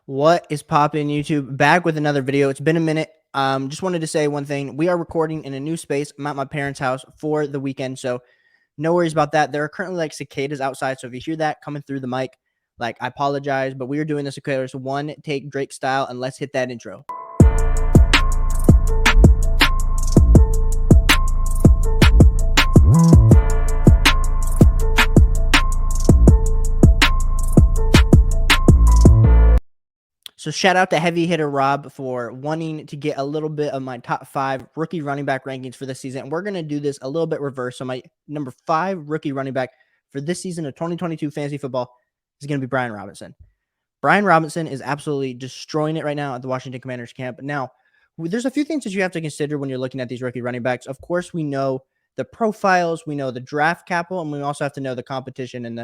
What is poppin', YouTube? Back with another video. It's been a minute. Just wanted to say one thing. We are recording in a new space. I'm at my parents' house for the weekend, so no worries about that. There are currently like cicadas outside, so if you hear that coming through the mic, like I apologize, but we are doing this okay. So one take Drake style, and let's hit that intro. So shout out to Heavy Hitter Rob for wanting to get a little bit of my top 5 rookie running back rankings for this season. And we're going to do this a little bit reverse. So my number 5 rookie running back for this season of 2022 fantasy football is going to be Brian Robinson. Brian Robinson is absolutely destroying it right now at the Washington Commanders camp. Now, there's a few things that you have to consider when you're looking at these rookie running backs. Of course, we know the profiles, we know the draft capital, and we also have to know the competition and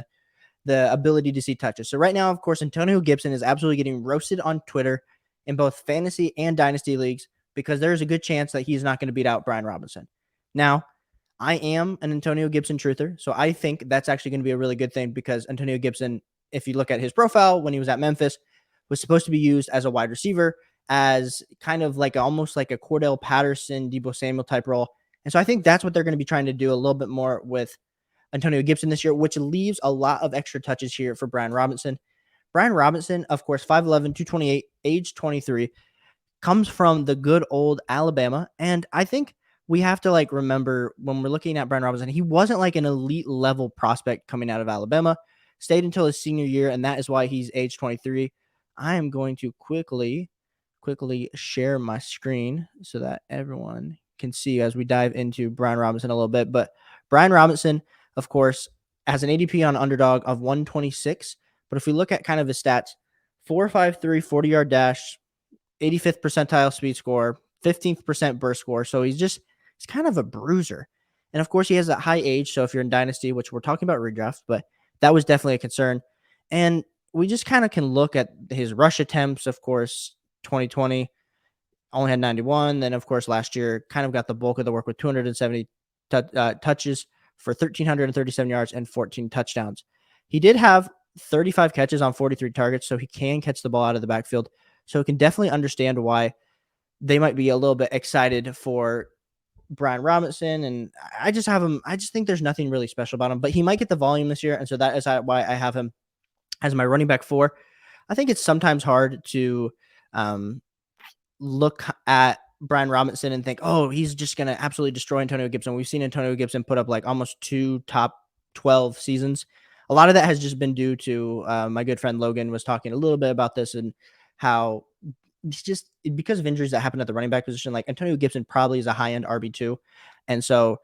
the ability to see touches. So right now, of course, Antonio Gibson is absolutely getting roasted on Twitter in both fantasy and dynasty leagues because there's a good chance that he's not going to beat out Brian Robinson. Now, I am an Antonio Gibson truther, so I think that's actually going to be a really good thing because Antonio Gibson, if you look at his profile when he was at Memphis, was supposed to be used as a wide receiver, as kind of like almost like a Cordell Patterson, Deebo Samuel type role. And so I think that's what they're going to be trying to do a little bit more with Antonio Gibson this year, which leaves a lot of extra touches here for Brian Robinson. Brian Robinson, of course, 5'11", 228, age 23, comes from the good old Alabama. And I think we have to remember when we're looking at Brian Robinson, he wasn't like an elite level prospect coming out of Alabama, stayed until his senior year, and that is why he's age 23. I am going to quickly share my screen so that everyone can see as we dive into Brian Robinson a little bit. But Brian Robinson, of course, has an ADP on Underdog of 126. But if we look at kind of his stats, 4.53 40-yard dash, 85th percentile speed score, 15th burst score. So he's kind of a bruiser. And of course, he has that high age. So if you're in Dynasty, which we're talking about redraft, but that was definitely a concern. And we just kind of can look at his rush attempts. Of course, 2020 only had 91. Then, of course, last year kind of got the bulk of the work with 270 touches for 1,337 yards and 14 touchdowns. He did have 35 catches on 43 targets, so he can catch the ball out of the backfield. So we can definitely understand why they might be a little bit excited for Brian Robinson. And I just have him. I just think there's nothing really special about him, but he might get the volume this year. And so that is why I have him as my running back 4. I think it's sometimes hard to look at Brian Robinson and think, oh, he's just going to absolutely destroy Antonio Gibson. We've seen Antonio Gibson put up like almost 2 top 12 seasons. A lot of that has just been due to my good friend Logan was talking a little bit about this and how it's just because of injuries that happened at the running back position, like Antonio Gibson probably is a high-end RB2. And so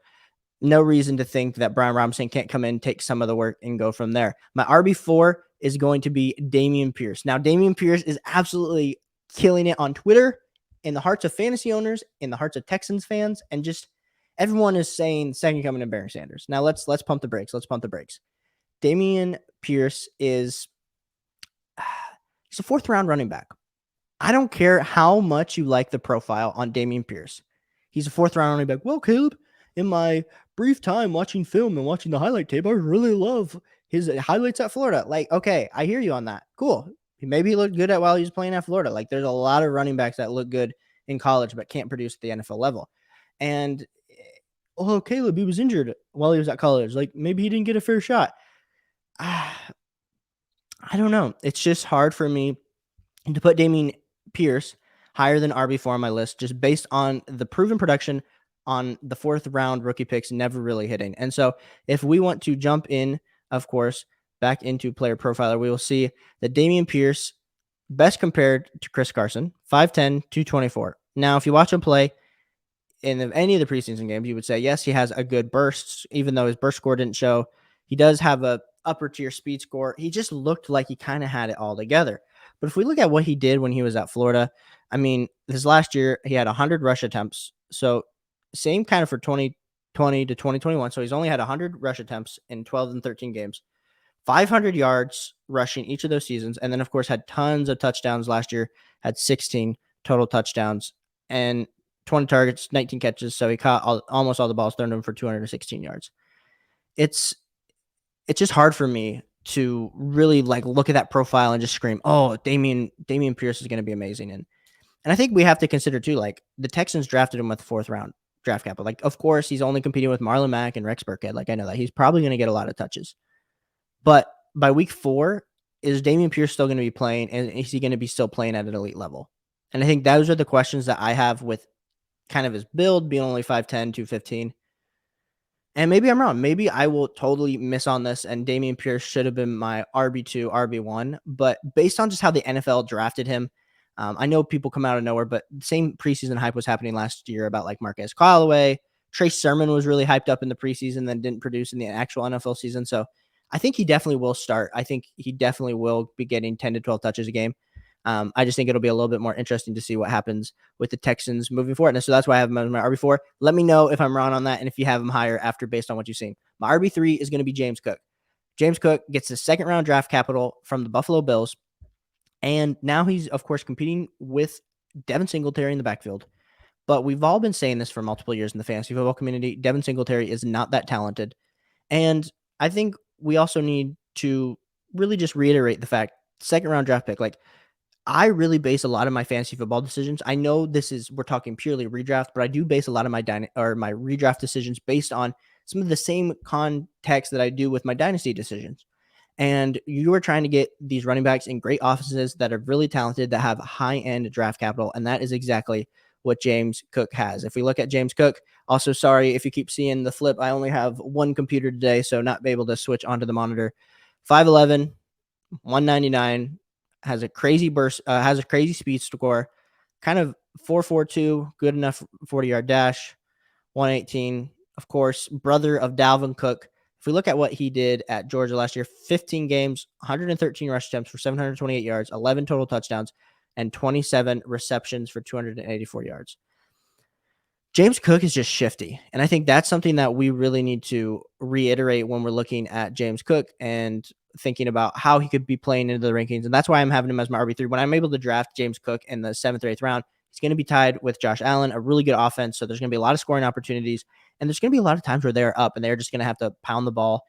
no reason to think that Brian Robinson can't come in, take some of the work, and go from there. My RB4 is going to be Damien Pierce. Now, Damien Pierce is absolutely killing it on Twitter, in the hearts of fantasy owners, in the hearts of Texans fans, and just everyone is saying second coming to Barry Sanders. Now let's pump the brakes. Damien Pierce he's a 4th round running back. I don't care how much you like the profile on Damien Pierce. He's a 4th round running back. Well, Caleb, in my brief time watching film and watching the highlight tape, I really love his highlights at Florida. Like, okay, I hear you on that. Cool. Maybe he looked good while he was playing at Florida. Like, there's a lot of running backs that look good in college but can't produce at the NFL level. And, oh, Caleb, he was injured while he was at college. Like, maybe he didn't get a fair shot. I don't know. It's just hard for me to put Damien Pierce higher than RB4 on my list just based on the proven production on the 4th round rookie picks never really hitting. And so if we want to jump in, of course, back into player profiler, we will see that Damien Pierce best compared to Chris Carson, 5'10", 224. Now, if you watch him play in any of the preseason games, you would say, yes, he has a good burst, even though his burst score didn't show. He does have a upper tier speed score. He just looked like he kind of had it all together. But if we look at what he did when he was at Florida, I mean, this last year, he had 100 rush attempts. So same kind of for 2020 to 2021. So he's only had 100 rush attempts in 12 and 13 games, 500 yards rushing each of those seasons. And then, of course, had tons of touchdowns last year, had 16 total touchdowns and 20 targets, 19 catches. So he caught almost all the balls thrown to him for 216 yards. It's just hard for me to really like look at that profile and just scream, "Oh, Damien Pierce is going to be amazing." And I think we have to consider too, like the Texans drafted him with the 4th round draft capital. Like, of course, he's only competing with Marlon Mack and Rex Burkhead. Like, I know that he's probably going to get a lot of touches, but by week 4, is Damien Pierce still going to be playing, and is he going to be still playing at an elite level? And I think those are the questions that I have with kind of his build being only 5'10", 215. And maybe I'm wrong. Maybe I will totally miss on this, and Damien Pierce should have been my RB2, RB1. But based on just how the NFL drafted him, I know people come out of nowhere, but the same preseason hype was happening last year about like Marquez Callaway. Trey Sermon was really hyped up in the preseason, then didn't produce in the actual NFL season. So I think he definitely will start. I think he definitely will be getting 10 to 12 touches a game. I just think it'll be a little bit more interesting to see what happens with the Texans moving forward. And so that's why I have him as my RB4. Let me know if I'm wrong on that and if you have him higher after based on what you've seen. My RB3 is going to be James Cook. James Cook gets the 2nd-round draft capital from the Buffalo Bills. And now he's, of course, competing with Devin Singletary in the backfield. But we've all been saying this for multiple years in the fantasy football community. Devin Singletary is not that talented. And I think we also need to really just reiterate the fact, 2nd-round draft pick, like, I really base a lot of my fantasy football decisions. I know we're talking purely redraft, but I do base a lot of my my redraft decisions based on some of the same context that I do with my dynasty decisions. And you are trying to get these running backs in great offenses that are really talented, that have high end draft capital. And that is exactly what James Cook has. If we look at James Cook, also sorry if you keep seeing the flip, I only have one computer today, so not be able to switch onto the monitor. 5'11", 199, has a crazy burst, has a crazy speed score, kind of 4.42, good enough 40-yard dash, 118. Of course, brother of Dalvin Cook. If we look at what he did at Georgia last year, 15 games, 113 rush attempts for 728 yards, 11 total touchdowns, and 27 receptions for 284 yards. James Cook is just shifty. And I think that's something that we really need to reiterate when we're looking at James Cook and thinking about how he could be playing into the rankings. And that's why I'm having him as my RB3. When I'm able to draft James Cook in the 7th or 8th round, he's going to be tied with Josh Allen, a really good offense. So there's going to be a lot of scoring opportunities. And there's going to be a lot of times where they're up and they're just going to have to pound the ball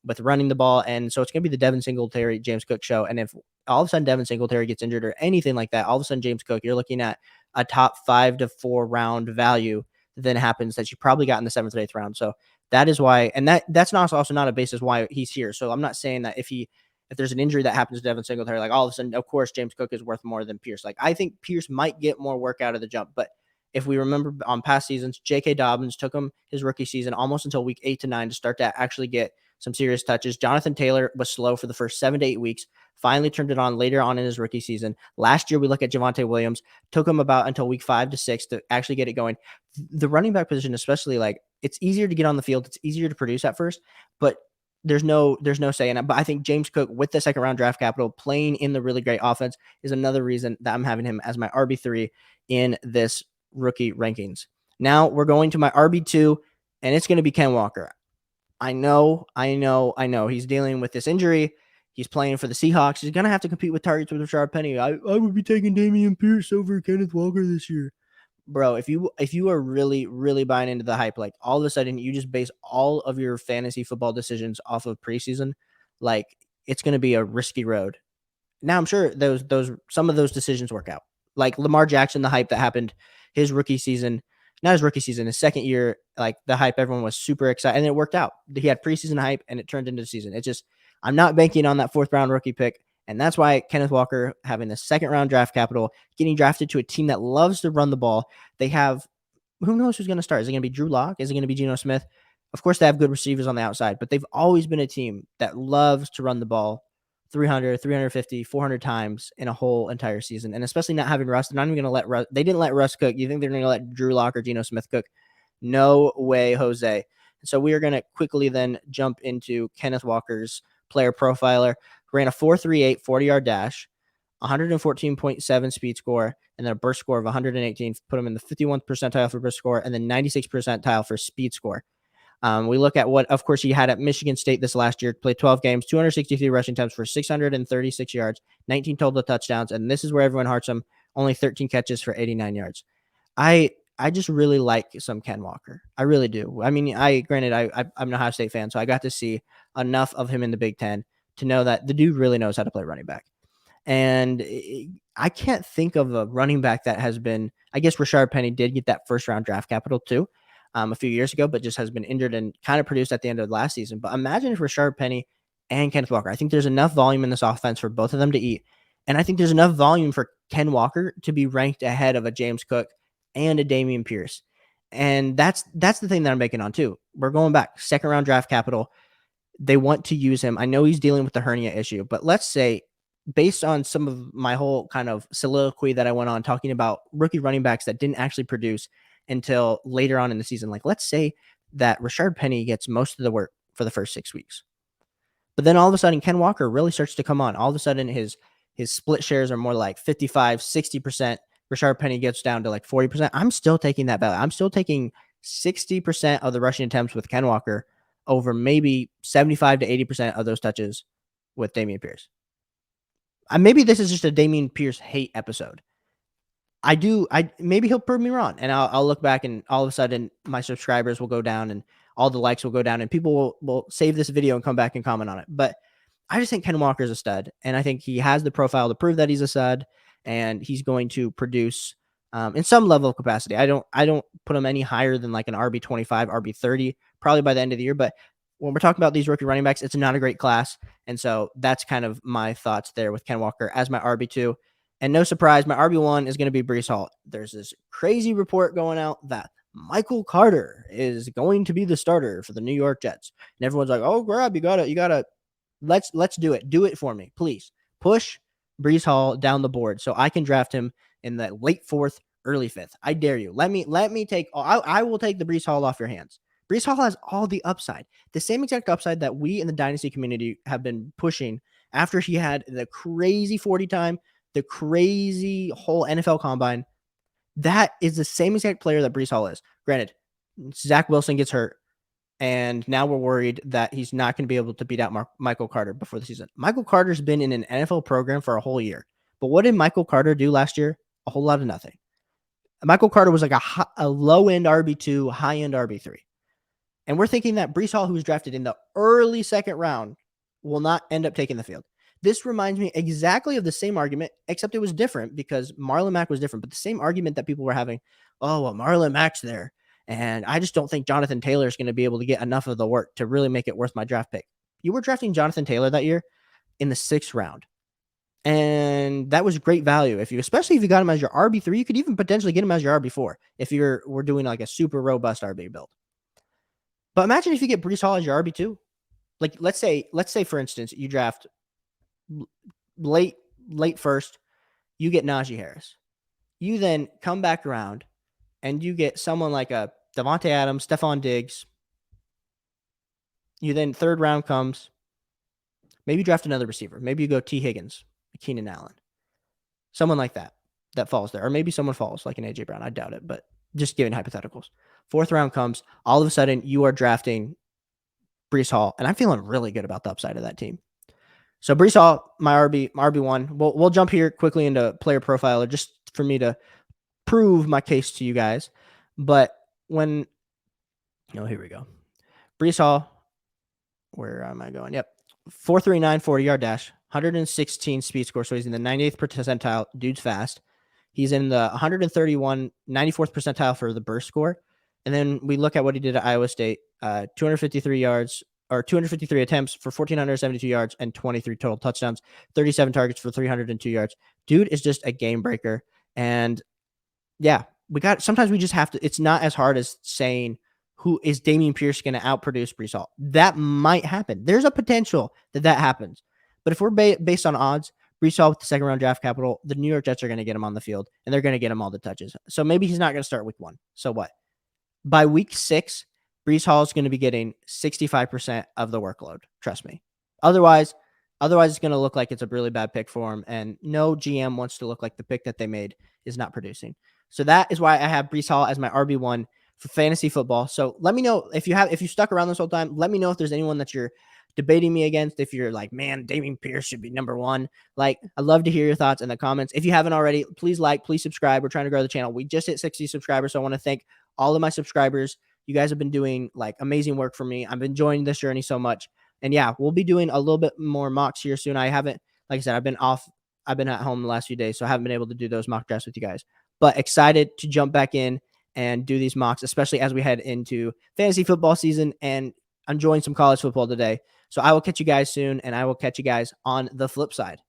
with running the ball. And so it's going to be the Devin Singletary, James Cook show. And if all of a sudden Devin Singletary gets injured or anything like that, all of a sudden James Cook, you're looking at a top 5 to 4 round value that then happens that you probably got in the 7th or 8th round. So that is why, and that's not also not a basis why he's here. So I'm not saying that if there's an injury that happens to Devin Singletary, like all of a sudden, of course, James Cook is worth more than Pierce. Like I think Pierce might get more work out of the jump, but if we remember on past seasons, J.K. Dobbins took him his rookie season almost until week 8 to 9 to start to actually get some serious touches. Jonathan Taylor was slow for the first 7 to 8 weeks, finally turned it on later on in his rookie season. Last year, we look at Javonte Williams, took him about until week 5 to 6 to actually get it going. The running back position, especially, like it's easier to get on the field. It's easier to produce at first, but there's no say in it. But I think James Cook with the 2nd-round draft capital playing in the really great offense is another reason that I'm having him as my RB3 in this rookie rankings. Now we're going to my RB2, and it's going to be Ken Walker. I know. He's dealing with this injury. He's playing for the Seahawks. He's going to have to compete with targets with Rashard Penny. I would be taking Damien Pierce over Kenneth Walker this year. Bro, if you are really, really buying into the hype, like all of a sudden you just base all of your fantasy football decisions off of preseason, like it's going to be a risky road. Now I'm sure some of those decisions work out. Like Lamar Jackson, the hype that happened his rookie season, not his rookie season, his second year, like the hype, everyone was super excited, and it worked out. He had preseason hype, and it turned into the season. It's just I'm not banking on that 4th-round rookie pick, and that's why Kenneth Walker having the 2nd-round draft capital, getting drafted to a team that loves to run the ball. They have who knows who's going to start? Is it going to be Drew Lock? Is it going to be Geno Smith? Of course, they have good receivers on the outside, but they've always been a team that loves to run the ball 300, 350, 400 times in a whole entire season. And especially not having Russ, they're not even going to let Russ. They didn't let Russ cook. You think they're going to let Drew Lock or Geno Smith cook? No way, Jose. So we are going to quickly then jump into Kenneth Walker's player profiler. Ran a 4.38 40-yard dash, 114.7 speed score, and then a burst score of 118. Put him in the 51st percentile for burst score and then 96th percentile for speed score. We look at what, of course, he had at Michigan State this last year. Played 12 games, 263 rushing attempts for 636 yards, 19 total touchdowns, and this is where everyone hearts him. Only 13 catches for 89 yards. I just really like some Ken Walker. I really do. I mean, I'm an Ohio State fan, so I got to see enough of him in the Big Ten to know that the dude really knows how to play running back. And I can't think of a running back that has been, I guess Rashard Penny did get that first round draft capital too, a few years ago, but just has been injured and kind of produced at the end of last season. But imagine if Rashard Penny and Kenneth Walker, I think there's enough volume in this offense for both of them to eat. And I think there's enough volume for Ken Walker to be ranked ahead of a James Cook and a Damien Pierce. And that's the thing that I'm making on too. We're going back, second round draft capital. They want to use him. I know he's dealing with the hernia issue, but let's say, based on some of my whole kind of soliloquy that I went on talking about rookie running backs that didn't actually produce until later on in the season, like let's say that Rashard Penny gets most of the work for the first 6 weeks. But then all of a sudden, Ken Walker really starts to come on. All of a sudden, his split shares are more like 55, 60%. Rashard Penny gets down to like 40%. I'm still taking that value. I'm still taking 60% of the rushing attempts with Ken Walker over maybe 75 to 80% of those touches with Damien Pierce. Maybe this is just a Damien Pierce hate episode. Maybe he'll prove me wrong, and I'll look back, and all of a sudden my subscribers will go down, and all the likes will go down, and people will save this video and come back and comment on it. But I just think Ken Walker is a stud, and I think he has the profile to prove that he's a stud, and he's going to produce in some level of capacity. I don't put him any higher than like an RB25, RB30, probably by the end of the year. But when we're talking about these rookie running backs, it's not a great class, and so that's kind of my thoughts there with Ken Walker as my RB2. And no surprise, my RB1 is going to be Breece Hall. There's this crazy report going out that Michael Carter is going to be the starter for the New York Jets. And everyone's like, oh, Grab, you gotta, let's do it. Do it for me, please. Push Breece Hall down the board so I can draft him in the late 4th, early 5th. I dare you. Let me take, I will take the Breece Hall off your hands. Breece Hall has all the upside, the same exact upside that we in the dynasty community have been pushing after he had the crazy 40 time, the crazy whole NFL combine. That is the same exact player that Breece Hall is. Granted, Zach Wilson gets hurt, and now we're worried that he's not going to be able to beat out Michael Carter before the season. Michael Carter's been in an NFL program for a whole year. But what did Michael Carter do last year? A whole lot of nothing. Michael Carter was like a low-end RB2, high-end RB3. And we're thinking that Breece Hall, who was drafted in the early second round, will not end up taking the field. This reminds me exactly of the same argument, except it was different because Marlon Mack was different. But the same argument that people were having, oh, well, Marlon Mack's there, and I just don't think Jonathan Taylor is going to be able to get enough of the work to really make it worth my draft pick. You were drafting Jonathan Taylor that year in the 6th round. And that was great value. Especially if you got him as your RB3, you could even potentially get him as your RB4 if we're doing like a super robust RB build. But imagine if you get Breece Hall as your RB2. Like let's say for instance, you draft late first, you get Najee Harris. You then come back around and you get someone like a Devontae Adams, Stephon Diggs. You then 3rd round comes. Maybe you draft another receiver. Maybe you go T. Higgins, Keenan Allen. Someone like that falls there. Or maybe someone falls like an A.J. Brown. I doubt it, but just giving hypotheticals. 4th round comes. All of a sudden, you are drafting Breece Hall, and I'm feeling really good about the upside of that team. So Breece Hall, my RB1. We'll jump here quickly into player profiler just for me to prove my case to you guys. But here we go. Breece Hall, where am I going? Yep. 4.39 40-yard dash, 116 speed score. So he's in the 98th percentile. Dude's fast. He's in the 94th percentile for the burst score. And then we look at what he did at Iowa State, 253 yards or 253 attempts for 1,472 yards and 23 total touchdowns, 37 targets for 302 yards. Dude is just a game breaker. And yeah, sometimes we just have to, it's not as hard as saying who is Damien Pierce going to outproduce Breece Hall. That might happen. There's a potential that happens. But if we're based on odds, Breece Hall with the 2nd round draft capital, the New York Jets are going to get him on the field and they're going to get him all the touches. So maybe he's not going to start week 1. So what? By week 6, Breece Hall is going to be getting 65% of the workload. Trust me. Otherwise, it's going to look like it's a really bad pick for him. And no GM wants to look like the pick that they made is not producing. So that is why I have Breece Hall as my RB1 for fantasy football. So let me know if you stuck around this whole time. Let me know if there's anyone that you're debating me against. If you're like, man, Damien Pierce should be number 1. Like, I'd love to hear your thoughts in the comments. If you haven't already, please please subscribe. We're trying to grow the channel. We just hit 60 subscribers. So I want to thank all of my subscribers. You guys have been doing like amazing work for me. I've been enjoying this journey so much. And yeah, we'll be doing a little bit more mocks here soon. I haven't, like I said, I've been off. I've been at home the last few days, so I haven't been able to do those mock drafts with you guys. But excited to jump back in and do these mocks, especially as we head into fantasy football season and enjoying some college football today. So I will catch you guys soon, and I will catch you guys on the flip side.